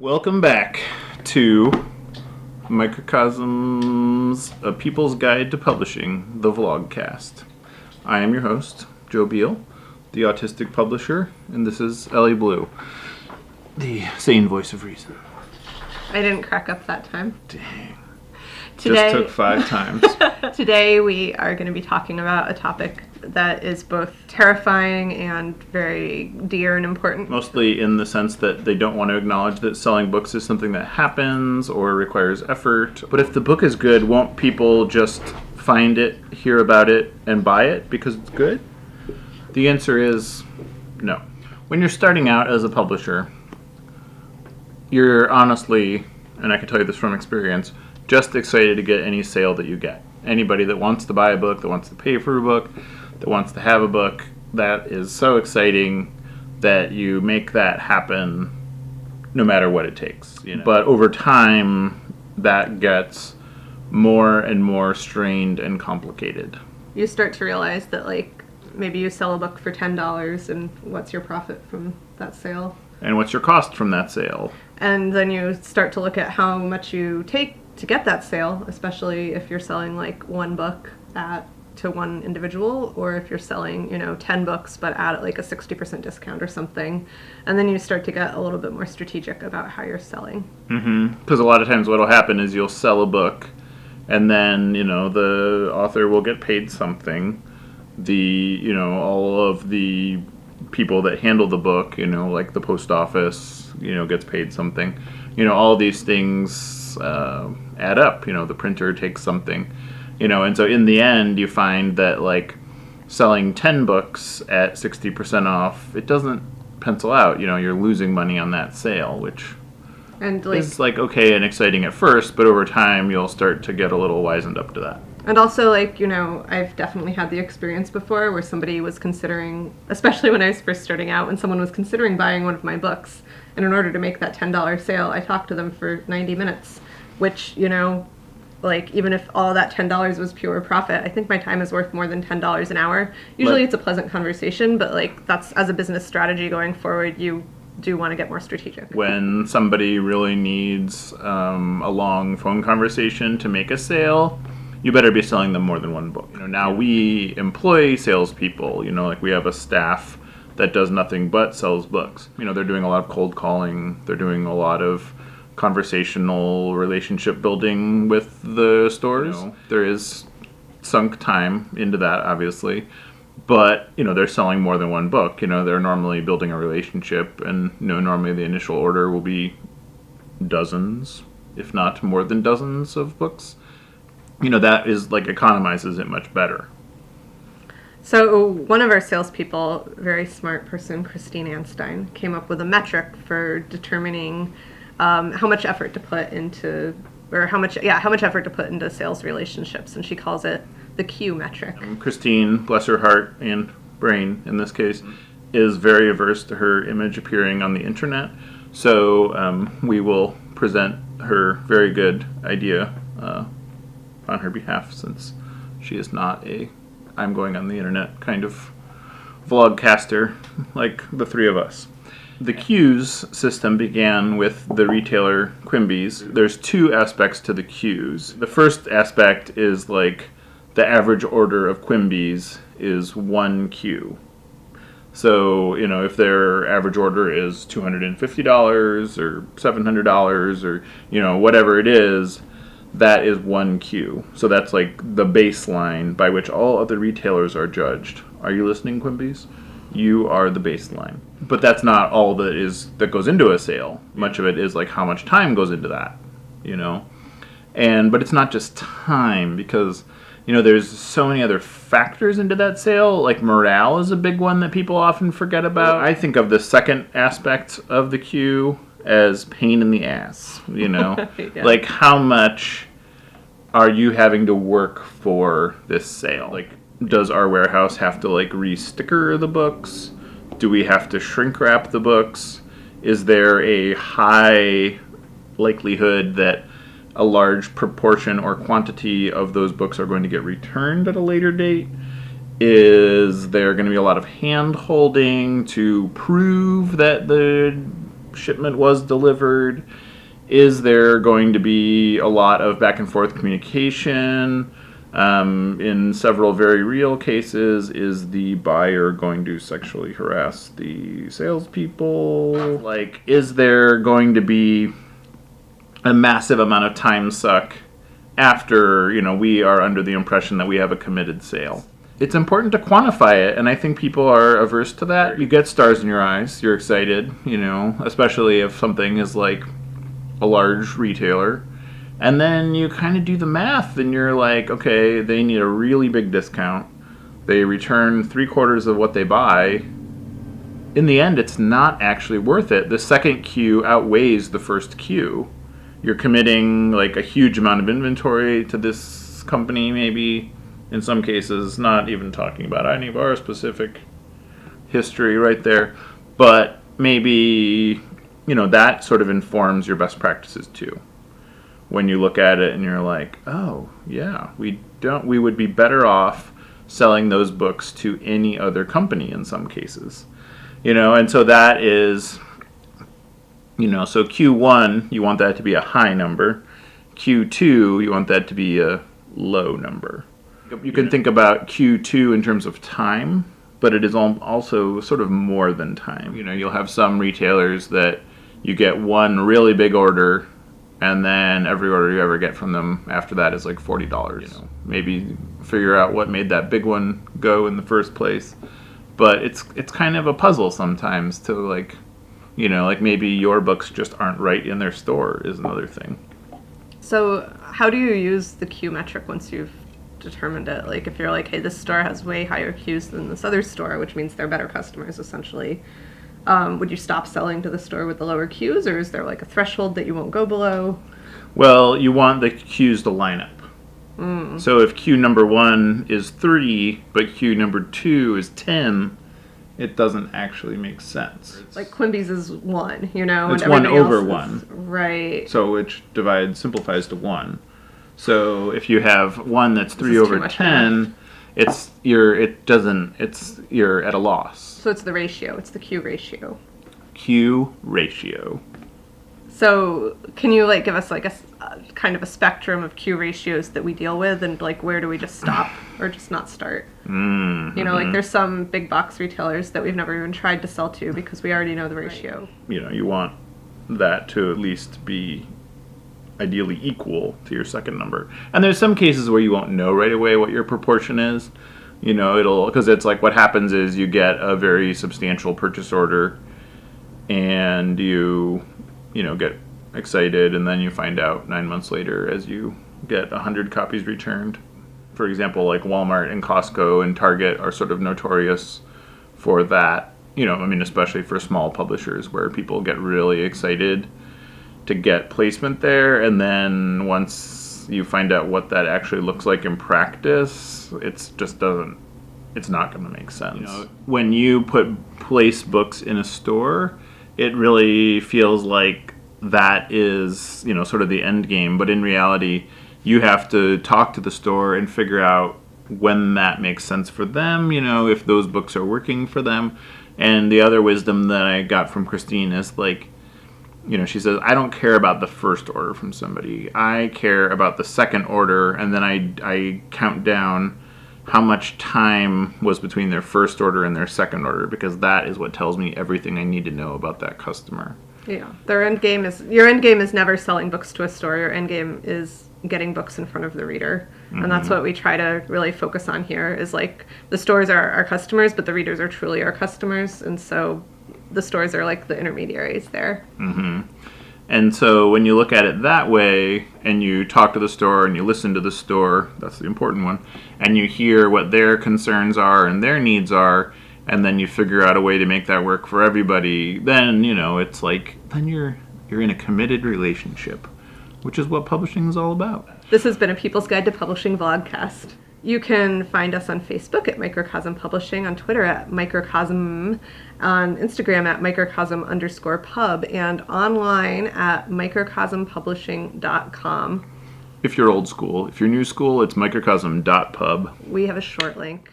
Welcome back to Microcosm's A People's Guide to Publishing, the Vlogcast. I am your host, Joe Biel, the autistic publisher, and this is Elly Blue, the sane voice of reason. I didn't crack up that time. Dang. Today, Just took 5 times. Today we are going to be talking about a topic that is both terrifying and very dear and important. Mostly in the sense that they don't want to acknowledge that selling books is something that happens or requires effort. But if the book is good, won't people just find it, hear about it, and buy it because it's good? The answer is no. When you're starting out as a publisher, you're honestly, and I can tell you this from experience, just excited to get any sale that you get. Anybody that wants to buy a book, that wants to pay for a book, that wants to have a book, that is so exciting that you make that happen no matter what it takes. You know? But over time, that gets more and more strained and complicated. You start to realize that, like, maybe you sell a book for $10, and what's your profit from that sale? And what's your cost from that sale? And then you start to look at how much you take to get that sale, especially if you're selling like one book to one individual, or if you're selling, 10 books but at like a 60% discount or something. And then you start to get a little bit more strategic about how you're selling. Because a lot of times what'll happen is you'll sell a book, and then, the author will get paid something. All of the people that handle the book, like the post office, gets paid something. All these things add up. The printer takes something, and so in the end you find that, like, selling 10 books at 60% off, it doesn't pencil out. You're losing money on that sale, which is like okay and exciting at first, but over time you'll start to get a little wizened up to that. And also, I've definitely had the experience before where somebody was considering, especially when I was first starting out, when someone was considering buying one of my books, and in order to make that $10 sale, I talked to them for 90 minutes, which, even if all that $10 was pure profit, I think my time is worth more than $10 an hour. Usually it's a pleasant conversation, but, that's, as a business strategy going forward, you do want to get more strategic. When somebody really needs a long phone conversation to make a sale, you better be selling them more than one book. Now we employ salespeople. We have a staff that does nothing but sells books. They're doing a lot of cold calling. They're doing a lot of conversational relationship building with the stores. There is sunk time into that, obviously. But, they're selling more than one book. They're normally building a relationship, and, normally the initial order will be dozens, if not more than dozens of books. That is, economizes it much better. So one of our salespeople, very smart person, Christine Anstein, came up with a metric for determining how much effort to put into, how much effort to put into sales relationships, and she calls it the Q metric. Christine, bless her heart and brain in this case, is very averse to her image appearing on the internet. So we will present her very good idea on her behalf, since she is not a I'm going on the internet kind of vlogcaster like the three of us. The queues system began with the retailer Quimby's. There's 2 aspects to the queues. The first aspect is the average order of Quimby's is 1 queue. So, if their average order is $250 or $700 or, whatever it is, that is 1 queue. So that's the baseline by which all other retailers are judged. Are you listening, Quimby's? You are the baseline. But that's not all that goes into a sale. Much of it is how much time goes into that, But it's not just time, because there's so many other factors into that sale. Morale is a big one that people often forget about. I think of the second aspect of the queue as pain in the ass, Yeah. How much are you having to work for this sale? Does our warehouse have to re-sticker the books? Do we have to shrink wrap the books? Is there a high likelihood that a large proportion or quantity of those books are going to get returned at a later date? Is there going to be a lot of hand holding to prove that the shipment was delivered? Is there going to be a lot of back and forth communication? In several very real cases, is the buyer going to sexually harass the salespeople? Like, is there going to be a massive amount of time suck after, we are under the impression that we have a committed sale? It's important to quantify it, and I think people are averse to that. You get stars in your eyes, you're excited, especially if something is like a large retailer. And then you kind of do the math, and you're like, okay, they need a really big discount. They return 3/4 of what they buy. In the end, it's not actually worth it. The second queue outweighs the first queue. You're committing like a huge amount of inventory to this company, maybe. In some cases, not even talking about any of our specific history right there. But maybe, that sort of informs your best practices too. When you look at it and you're like, oh, yeah, we would be better off selling those books to any other company in some cases. And so that is, so Q1, you want that to be a high number. Q2, you want that to be a low number. You can think about Q2 in terms of time, but it is also sort of more than time. You'll have some retailers that you get one really big order, and then every order you ever get from them after that is like $40. Maybe figure out what made that big one go in the first place. But it's kind of a puzzle sometimes to like maybe your books just aren't right in their store is another thing. So how do you use the queue metric once you've determined it? Like if you're like, hey, this store has way higher queues than this other store, which means they're better customers essentially. Would you stop selling to the store with the lower queues, or is there like a threshold that you won't go below? Well, you want the queues to line up. So if queue number 1 is 3, but queue number 2 is 10, it doesn't actually make sense. Like Quimby's is 1, It's and 1 everything over else 1. Right. So which simplifies to 1. So if you have one that's 3 is too over much 10, you're at a loss. So it's the ratio. It's the Q ratio. Q ratio. So can you give us a kind of a spectrum of Q ratios that we deal with, and where do we just stop or just not start? Mm-hmm. There's some big box retailers that we've never even tried to sell to because we already know the ratio. You want that to at least be ideally equal to your second number. And there's some cases where you won't know right away what your proportion is. Because it's like what happens is you get a very substantial purchase order and you get excited, and then you find out 9 months later as you get 100 copies returned. For example, like Walmart and Costco and Target are sort of notorious for that, especially for small publishers where people get really excited to get placement there, and then once you find out what that actually looks like in practice, it's not going to make sense. When you place books in a store, it really feels like that is, sort of the end game, but in reality, you have to talk to the store and figure out when that makes sense for them, if those books are working for them. And the other wisdom that I got from Christine is she says, I don't care about the first order from somebody. I care about the second order, and then I count down how much time was between their first order and their second order, because that is what tells me everything I need to know about that customer. Yeah. Your end game is never selling books to a store. Your end game is getting books in front of the reader. Mm-hmm. And that's what we try to really focus on here is the stores are our customers, but the readers are truly our customers. And so the stores are like the intermediaries there. Mm-hmm. And so when you look at it that way, and you talk to the store and you listen to the store, that's the important one, and you hear what their concerns are and their needs are, and then you figure out a way to make that work for everybody, then, it's then you're in a committed relationship, which is what publishing is all about. This has been a People's Guide to Publishing vlogcast. You can find us on Facebook at Microcosm Publishing, on Twitter at Microcosm, on Instagram at Microcosm_pub, and online at microcosmpublishing.com. If you're old school. If you're new school, it's microcosm.pub. We have a short link.